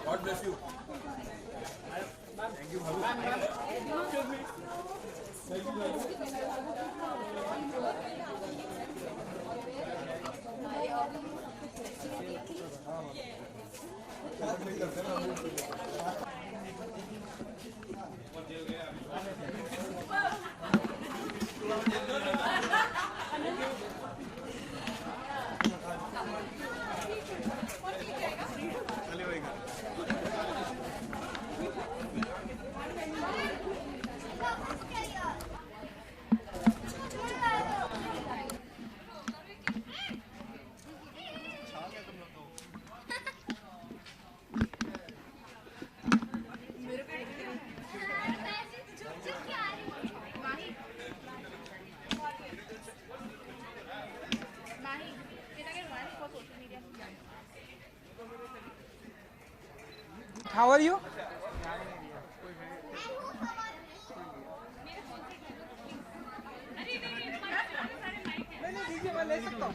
God bless you. Thank you. How are you? मैं ले सकता हूँ।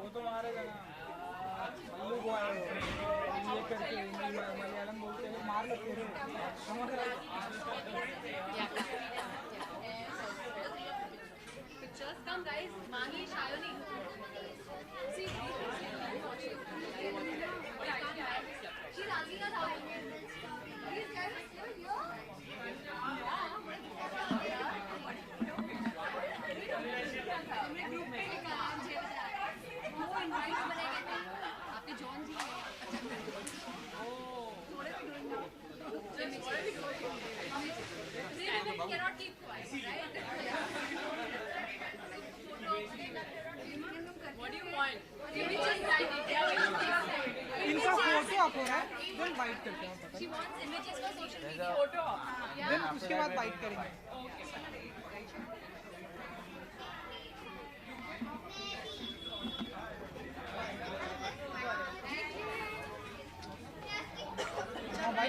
वो तो मारेगा ना लोग ये करके मलयालम बोलते हैं मार लेते हैं Pictures come guys, Mani, Shayoni. See, she's asking us how. These guys are still here. आपके John ji cannot keep quiet, right? What do you want? इनका फोटो आप हो रहा है देन वाइट करते हैं She wants images for social media. Then उसके बाद वाइट करेंगे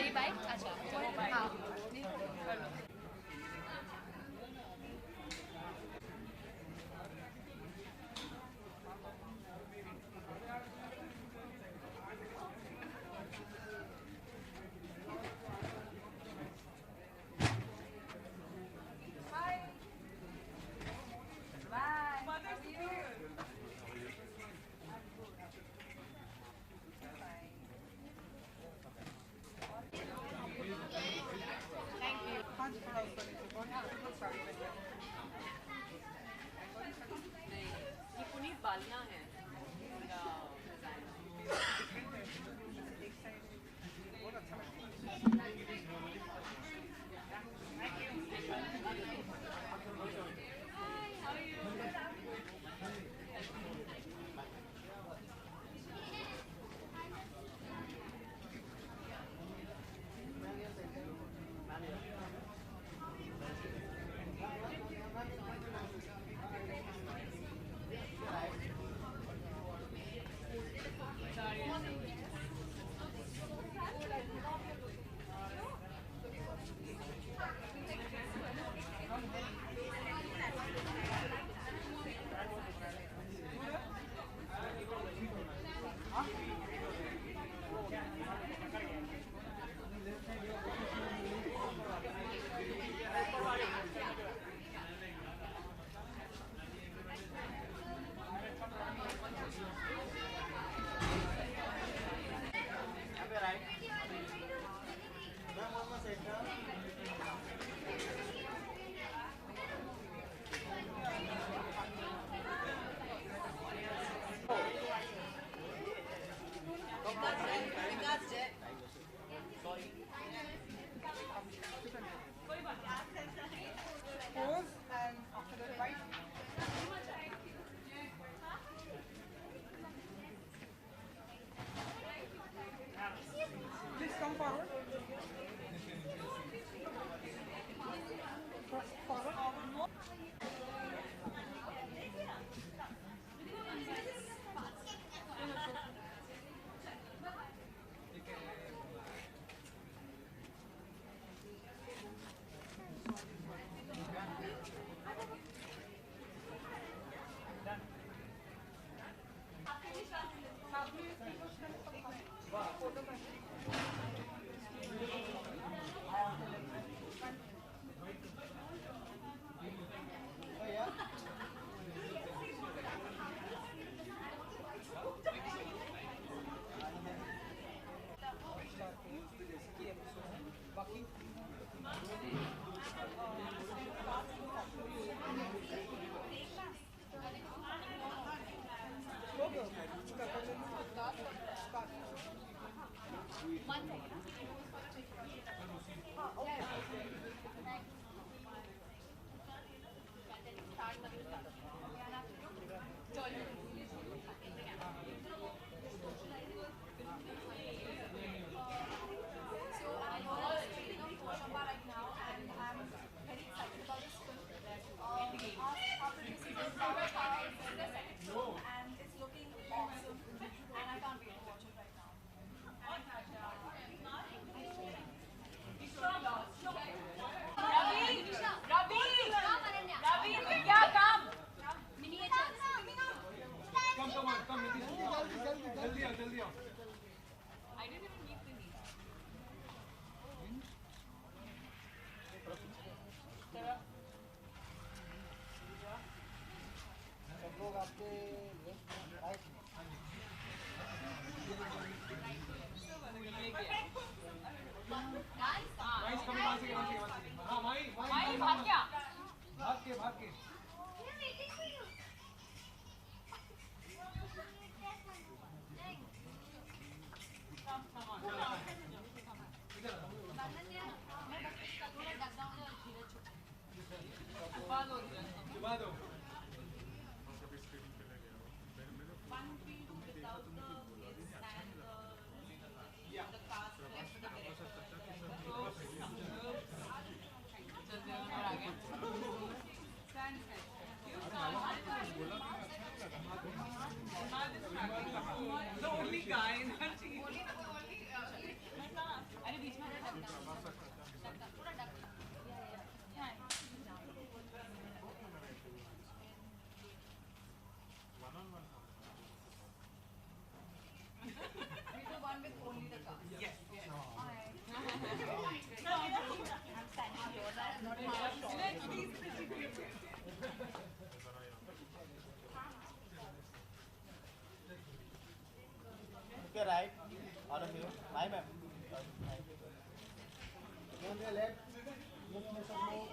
मेरी बाइक अच्छा हाँ ये पुनीत बालियाँ हैं Pose and after that right. Please come forward. Forward. अरे बीच में right, all of you. My ma'am. On your left. Left में सब लोग.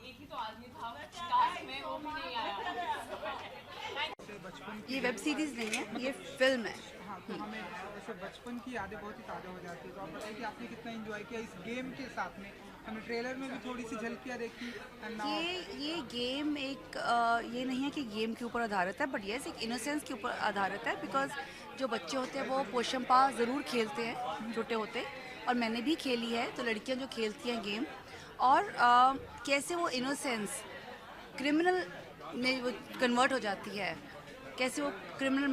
एक ही तो आदमी था कास्ट में, वो भी नहीं आया। बचपन ये वेब सीरीज नहीं है, ये फिल्म है। हाँ, तो हमें जैसे बचपन की यादें बहुत ही ताज़ा हो जाती है, तो आप बताइए कि आपने कितना एंजॉय किया इस गेम के साथ में। हमने ट्रेलर में भी थोड़ी सी झलकियाँ देखी and now- ये गेम एक ये नहीं है कि गेम के ऊपर आधारित है, बट यस एक इनोसेंस के ऊपर आधारित है। बिकॉज जो बच्चे होते हैं वो पोशंपा ज़रूर खेलते हैं छोटे होते, और मैंने भी खेली है। तो लड़कियां जो खेलती हैं गेम, और कैसे वो इनोसेंस क्रिमिनल में वो कन्वर्ट हो जाती है, कैसे वो क्रिमिनल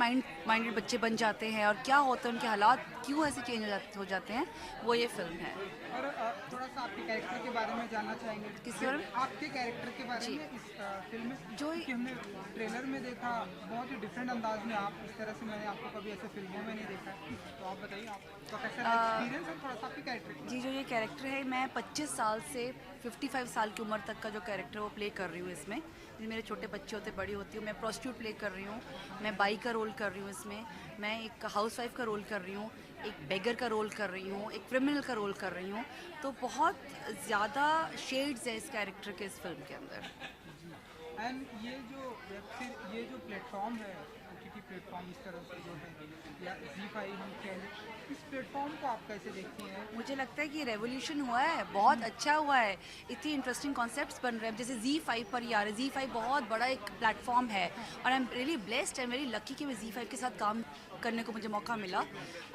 माइंडेड बच्चे बन जाते हैं, और क्या होता है उनके हालात क्यों ऐसे चेंज हो जाते हैं, वो ये फिल्म है। और थोड़ा सा आपके कैरेक्टर के बारे में जानना चाहेंगे। किसके बारे में? आपके कैरेक्टर के बारे में इस फिल्म में, जो कि हमने ट्रेलर में देखा बहुत ही डिफरेंट अंदाज में आप, इस तरह से मैंने आपको कभी ऐसे फिल्मों में नहीं देखा है। तो आप बताइए आपका कैसा एक्सपीरियंस है, थोड़ा सा आपके कैरेक्टर। जी, जो ये कैरेक्टर है, मैं 25 साल से 55 साल की उम्र तक का जो कैरेक्टर वो प्ले कर रही हूँ इसमें। मेरे छोटे बच्चे होते बड़ी होती हूँ, मैं प्रोस्टिट्यूट प्ले कर रही हूँ, मैं बाई का रोल कर रही हूँ इसमें, मैं एक हाउसवाइफ का रोल कर रही हूँ, एक बेगर का रोल कर रही हूँ, एक क्रिमिनल का रोल कर रही हूँ। तो बहुत ज़्यादा शेड्स हैं इस कैरेक्टर के इस फिल्म के अंदर। एंड ये जो प्लेटफॉर्म है, OTT प्लेटफॉर्म इस तरह से जो है, या ZEE5 हम कह लें, इस प्लेटफॉर्म को आप कैसे देखती हैं? मुझे लगता है कि रेवोल्यूशन हुआ है, बहुत अच्छा हुआ है। इतनी इंटरेस्टिंग कॉन्सेप्ट्स बन रहे हैं, जैसे ZEE5 पर ही आ रहे हैं। ZEE5 बहुत बड़ा एक प्लेटफॉर्म है, और आई am really blessed and very lucky कि मैं ZEE5 के साथ काम करने को मुझे मौका मिला।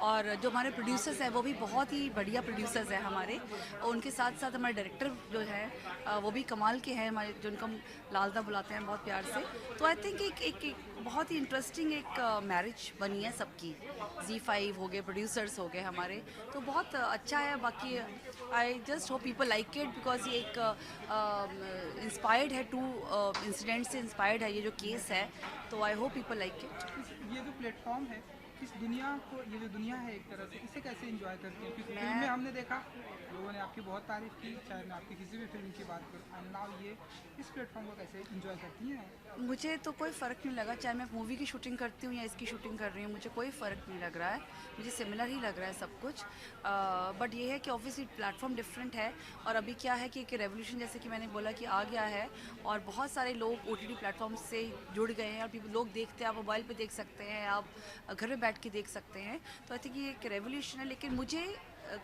और जो हमारे प्रोड्यूसर्स हैं वो भी बहुत ही बढ़िया प्रोड्यूसर्स हैं हमारे, और उनके साथ साथ हमारे डायरेक्टर जो है वो भी कमाल के हैं हमारे, जो उनको हम लालदा बुलाते हैं बहुत प्यार से। तो आई थिंक एक बहुत ही इंटरेस्टिंग एक मैरिज बनी है सबकी। ZEE5 हो गए, प्रोड्यूसर्स हो गए हमारे, तो बहुत अच्छा है। बाकी I just hope people like it, because ये एक इंस्पायर्ड है, 2 इंसिडेंट से इंस्पायर्ड है ये जो केस है। तो I hope people like it. ये जो प्लेटफॉर्म है, इस दुनिया को, ये जो दुनिया है एक तरह से, इसे कैसे एंजॉय करती हैं? क्योंकि फिल्म में हमने देखा लोगों ने आपकी बहुत तारीफ की, चाहे मैं आपकी किसी भी फिल्म की बात करूँ, एंड नाउ ये इस प्लेटफॉर्म को कैसे एंजॉय करती हैं? मुझे तो कोई फ़र्क नहीं लगा, चाहे मैं मूवी की शूटिंग करती हूँ या इसकी शूटिंग कर रही हूँ, मुझे कोई फ़र्क नहीं लग रहा है। मुझे सिमिलर ही लग रहा है सब कुछ। बट ये है कि ऑब्वियसली प्लेटफॉर्म डिफरेंट है, और अभी क्या है कि एक रेवोल्यूशन, जैसे कि मैंने बोला, कि आ गया है, और बहुत सारे लोग OTT प्लेटफॉर्म से जुड़ गए हैं, और लोग देखते हैं, आप मोबाइल पे देख सकते हैं, आप घर में बैठ के देख सकते हैं। तो आई थिंक ये एक रेवोल्यूशन है। लेकिन मुझे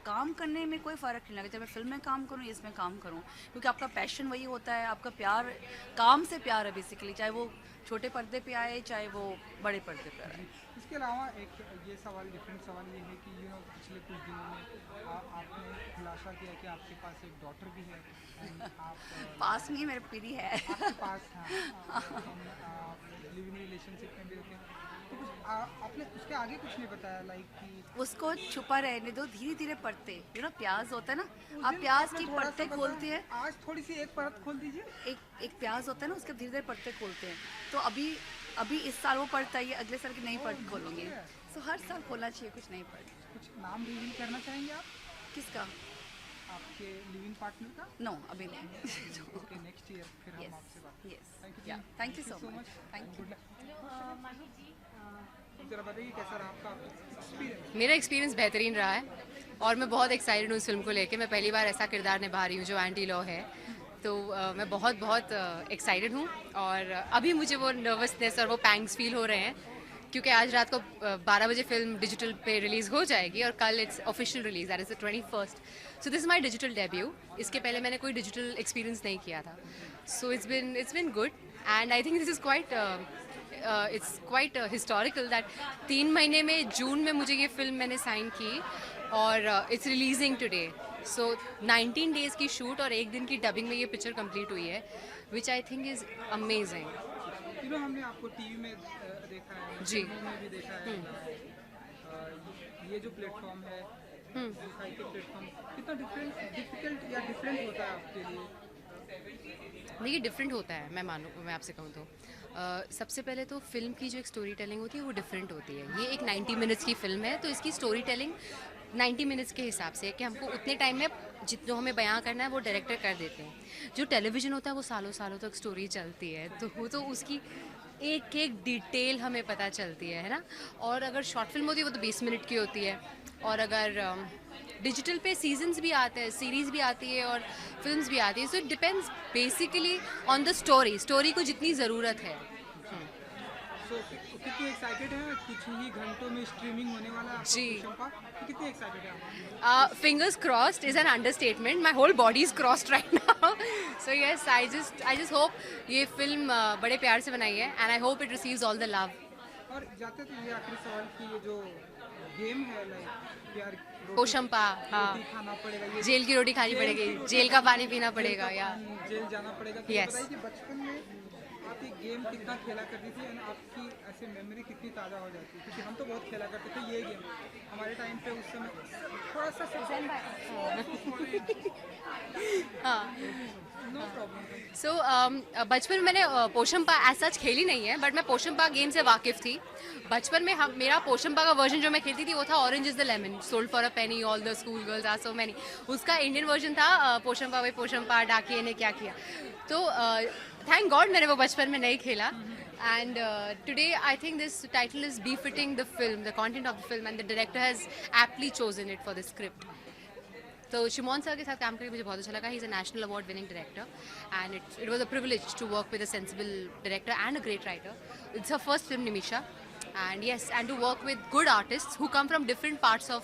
काम करने में कोई फ़र्क नहीं लगा, चाहे मैं फिल्म में काम करूँ या इसमें काम करूँ, क्योंकि आपका पैशन वही होता है, आपका प्यार काम से प्यार है बेसिकली, चाहे वो छोटे पर्दे पे आए चाहे वो बड़े पर्दे पे आए। इसके अलावा एक ये सवाल, डिफरेंट सवाल ये है कि पिछले कुछ दिनों में आपने खुलासा किया कि आपके पास एक डॉटर भी है, and आप पास में ही मेरे पीढ़ी है। आपके पास लिविंग रिलेशनशिप में भी होते हैं, तो कुछ आपने उसके आगे कुछ नहीं बताया, लाइक कि उसको छुपा रहने दो, धीरे धीरे पड़ते, प्याज होता है ना, आप प्याज की पत्ते खोलते हैं, आज थोड़ी सी एक परत खोल दीजिए। एक प्याज होता है ना, उसके धीरे धीरे पत्ते खोलते हैं। तो अभी इस साल वो पड़ता है, अगले साल की नई पत्त खोलूंगी। तो हर साल खोलना चाहिए कुछ नई पत्त। कुछ नाम रिवील करना चाहेंगे आप किसका? आपके लिविंग पार्टनर का? नो, अभी नहीं। ओके, नेक्स्ट ईयर फिर हम आपसे बात यस, करेंगे। Thank you so much. Thank you. जरा बताइए कैसा रहा आपका एक्सपीरियंस? मेरा एक्सपीरियंस बेहतरीन रहा है, और मैं बहुत एक्साइटेड हूँ इस फिल्म को लेके। मैं पहली बार ऐसा किरदार निभा रही हूँ जो एंटी लॉ है, तो मैं बहुत एक्साइटेड हूँ। और अभी मुझे वो नर्वसनेस और वो पैंग्स फील हो रहे हैं, क्योंकि आज रात को 12 बजे फिल्म डिजिटल पे रिलीज़ हो जाएगी, और कल it's official release, that is the 21st। So this is my digital debut. इसके पहले मैंने कोई डिजिटल एक्सपीरियंस नहीं किया था, so it's been good, and I think this is quite historical that 3 महीने में जून में मुझे ये फिल्म मैंने साइन की, और it's releasing today. So 19 days की शूट और 1 दिन की डबिंग में ये पिक्चर कंप्लीट हुई है, विच आई थिंक इज़ अमेजिंग। हमने आपको टीवी में देखा है, जी। फिल्मों में भी देखा है। ये जो प्लेटफॉर्म है, ZEE5 के प्लेटफॉर्म, कितना डिफिकल्ट या डिफरेंट होता है आपके लिए? देखिए, डिफरेंट होता है, मैं आपसे कहूँ तो सबसे पहले तो फिल्म की जो एक स्टोरी टेलिंग होती है वो डिफरेंट होती है। ये एक 90 मिनट्स की फिल्म है, तो इसकी स्टोरी टेलिंग 90 मिनट्स के हिसाब से है कि हमको उतने टाइम में जितना हमें बयां करना है वो डायरेक्टर कर देते हैं। जो टेलीविज़न होता है वो सालों सालों तक स्टोरी चलती है, तो वो तो उसकी एक एक डिटेल हमें पता चलती है ना। और अगर शॉर्ट फिल्म होती है वो तो 20 मिनट की होती है, और अगर डिजिटल पे सीजन्स भी आते हैं, सीरीज़ भी आती है और फिल्म्स भी आती है। So it depends basically on the story को जितनी ज़रूरत है। So, कितनी एक्साइटेड है? कुछ ही घंटों में स्ट्रीमिंग होने वाला है आपका जी। पुष्पा। कितनी एक्साइटेड है आप? Fingers crossed is an understatement. My whole body is crossed right now. So yes, I just hope ये फिल्म बड़े प्यार से बनाई है, and I hope it receives all the love. और जाते तो ये आखिरी सवाल कि ये जो गेम है लाइक प्यार पोशंपा, हाँ, रोटी खाना पड़ेगा, ये जेल की रोटी खानी जेल पड़ेगी, की रोटी जेल का खानी पानी पीना पड़ेगा, जेल का या पानी, जेल जाना पड़ेगा। तो Yes. बताइए कि बचपन में आप ये गेम कितना खेला करती थी और आपकी ऐसे मेमोरी कितनी ताज़ा हो जाती है? क्योंकि हम तो बहुत खेला करते थे ये गेम, हमारे टाइम पे उस समय थोड़ा सा हाँ। No problem. सो बचपन में मैंने पोशंपा एज सच खेली नहीं है, बट मैं पोशंपा गेम से वाकिफ़ थी। बचपन में मेरा पोशंपा का वर्जन जो मैं खेलती थी वो था orange is the lemon, sold for a penny, all the school girls are so many. उसका इंडियन वर्जन था पोशंपा वही पोशंपा, डाकिए ने क्या किया। तो थैंक गॉड मैंने वो बचपन में नहीं खेला। And today I think this title is befitting the film, the content of the film, and the director has aptly chosen it for the script. तो शिमोन सर के साथ काम करके मुझे बहुत अच्छा लगा। He is a national award winning director, and it was a privilege to work with a sensible director and a great writer. It's her first film, Nimisha, and yes, and to work with good artists who come from different parts of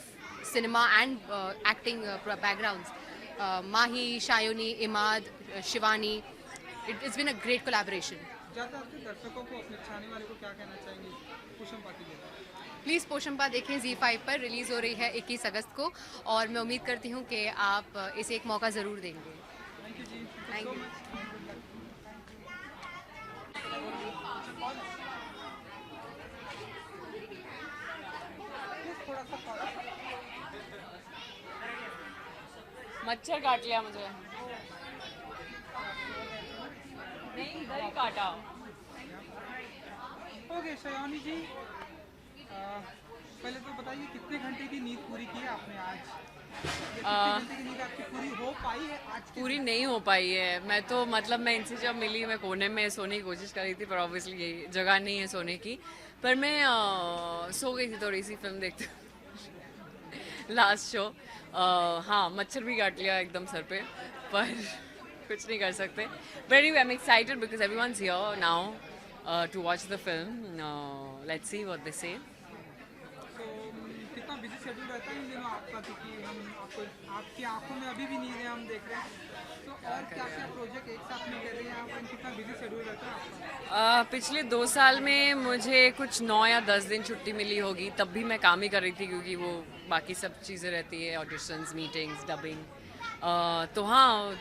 cinema and acting backgrounds. Mahi, Shayoni, Imad, Shivani. It's been a great collaboration. ज़्यादा आपके दर्शकों को, अपने चाहने वाले को क्या कहना चाहेंगे पुष्पा के लिए? प्लीज़ पोशंपा देखें, ZEE5 पर रिलीज़ हो रही है 21 अगस्त को, और मैं उम्मीद करती हूँ कि आप इसे एक मौका ज़रूर देंगे. थैंक यू जी। Thank you. थोड़ा सा मच्छर काट लिया मुझे. नहीं, इधर ही काटा. ओके शयानी जी, पहले तो बताइए कितने घंटे की नींद पूरी की है आपने आज? कितने घंटे की नींद आपकी पूरी हो पाई है आज के पूरी नहीं हो पाई है. मैं तो मतलब मैं इनसे जब मिली मैं कोने में सोने की कोशिश कर रही थी, पर ऑब्वियसली ये जगह नहीं है सोने की. पर मैं सो गई थी थोड़ी सी फिल्म देखते लास्ट शो. हाँ, मच्छर भी काट लिया एकदम सर पे, पर कुछ नहीं कर सकते. But anyway, I am excited because everyone's here now to watch the film. Let's see what they say. तो कितना बिजी शेड्यूल रहता है इन दिनों आपका, क्योंकि हम आपको आपकी आंखों में अभी भी नींद है, हम देख रहे हैं. तो और क्या क्या प्रोजेक्ट एक साथ में कर रहे हैं आप, कितना बिजी शेड्यूल रहता है आपका? पिछले 2 साल में मुझे कुछ 9 या 10 दिन छुट्टी मिली होगी, तब भी मैं काम ही कर रही थी, क्योंकि वो बाकी सब चीज़ें रहती है, ऑडिशंस, मीटिंग्स, डबिंग. तो हाँ,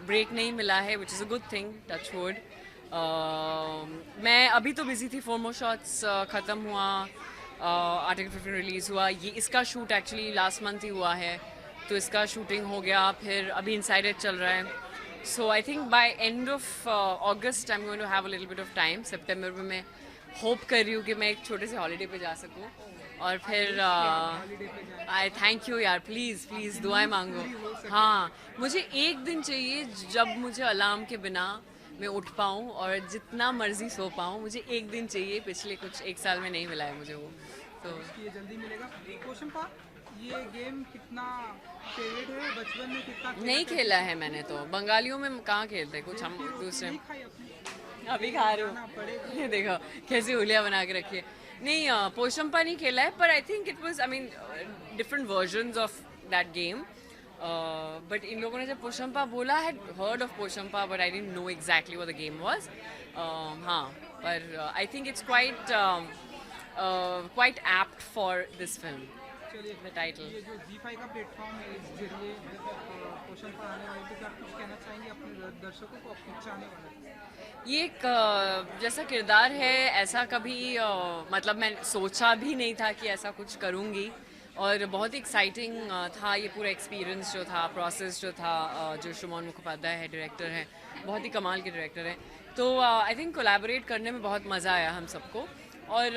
ब्रेक नहीं मिला है, which is a good thing, touch wood. मैं अभी तो बिजी थी. फोमो शॉट्स ख़त्म हुआ, आर्टिकल 15 रिलीज़ हुआ. ये इसका शूट एक्चुअली लास्ट मंथ ही हुआ है, तो इसका शूटिंग हो गया. फिर अभी इनसाइडेड चल रहा है. So I think by end of August I am going to have a little bit of time. सितंबर में मैं होप कर रही हूँ कि मैं एक छोटे से हॉलीडे पे जा सकूँ, और फिर आई थैंक यू यार, प्लीज़ प्लीज़ दुआएं मांगो. हाँ, मुझे एक दिन चाहिए जब मुझे अलार्म के बिना मैं उठ पाऊँ और जितना मर्जी सो पाऊँ. मुझे एक दिन चाहिए. पिछले कुछ 1 साल में नहीं मिला है मुझे वो. तो ये जल्दी मिलेगा. पोशंपा, ये गेम कितना फेवरेट है? बचपन में कितना नहीं खेला है मैंने. तो बंगालियों में कहाँ खेलते कुछ, हम दूसरे. नहीं खाई अपनी? अभी खा रही खाना पड़ेगा. हूँ. ये देखो कैसी हुलिया बना के रखी है. नहीं, पोशंपा नहीं खेला है, पर I think it was, I mean, different versions of that game. But इन लोगों ने जब पोशंपा बोला, है heard of Poshampa, but I didn't know exactly what the game was. हाँ, पर I think it's quite apt for this film, चलिए, the title. ये जो ZEE5 का प्लेटफॉर्म है, इस जरिए पोशंपा आने वाले, तो क्या आप कुछ कहना चाहेंगे अपने दर्शकों को, अपने चाहने वाले? ये एक जैसा किरदार है, ऐसा कभी मतलब मैं सोचा भी नहीं था कि ऐसा कुछ करूँगी. और बहुत ही एक्साइटिंग था ये पूरा एक्सपीरियंस जो था, प्रोसेस जो था. जो शिमोन मुखोपाध्याय है, डायरेक्टर हैं, बहुत ही कमाल के डायरेक्टर हैं. तो आई थिंक कोलैबोरेट करने में बहुत मज़ा आया हम सबको. और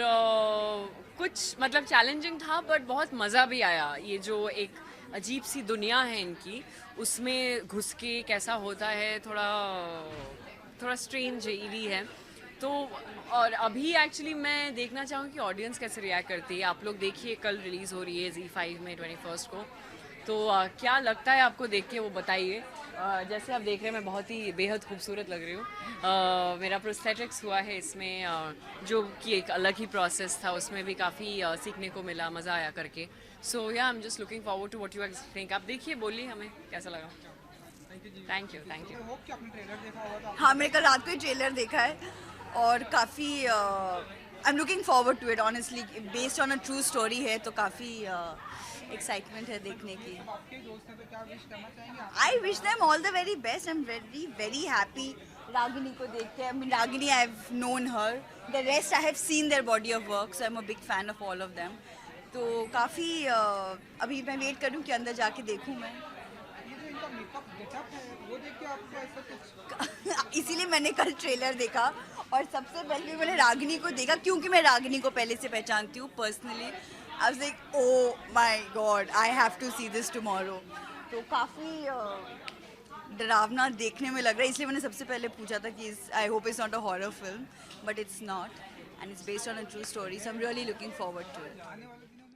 कुछ मतलब चैलेंजिंग था, बट बहुत मज़ा भी आया. ये जो एक अजीब सी दुनिया है इनकी, उसमें घुस के कैसा होता है, थोड़ा स्ट्रेंज ईवी है. तो और अभी एक्चुअली मैं देखना चाहूँगी कि ऑडियंस कैसे रिएक्ट करती है। आप लोग देखिए, कल रिलीज़ हो रही है Z5 में 21 को। तो क्या लगता है आपको देख के, वो बताइए। जैसे आप देख रहे हैं, मैं बहुत ही बेहद खूबसूरत लग रही हूँ। मेरा प्रोस्थेटिक्स हुआ है इसमें, जो कि एक अलग ही प्रोसेस था, उसमें भी काफ़ी सीखने को मिला, मज़ा आया करके। So yeah I am just looking forward to what you think. आप देखिए, बोलिए हमें कैसा लगा। Thank you, thank you. Hope कि आपने ट्रेलर देखा होगा तो हाँ, मैंने कल रात को ही ट्रेलर देखा है और काफ़ी I am looking forward to it honestly. Based on a true story है तो काफ़ी एक्साइटमेंट है देखने की। आपके दोस्त हैं तो क्या विश करना चाहेंगे आप? I wish them all the very best. I am very very happy Ragini को देख के। I mean Ragini, I have known her, the rest I have seen their body of work, so I am a big fan of all of them. तो काफ़ी अभी मैं wait कर रही हूँ कि अंदर जाके देखूँ मैं। ये जो इनका मेकअप गेटअप है, वो देख के आपको ऐसा कुछ इसीलिए मैंने कल ट्रेलर देखा और सबसे पहले मैंने रागिनी को देखा क्योंकि मैं रागिनी को पहले से पहचानती हूँ personally. I was like oh my God, I have to see this tomorrow. तो काफ़ी डरावना देखने में लग रहा है, इसलिए मैंने सबसे पहले पूछा था कि I hope it's not a horror film, but it's not and it's based on a true story, so I am really looking forward to it. आने वाले दिनों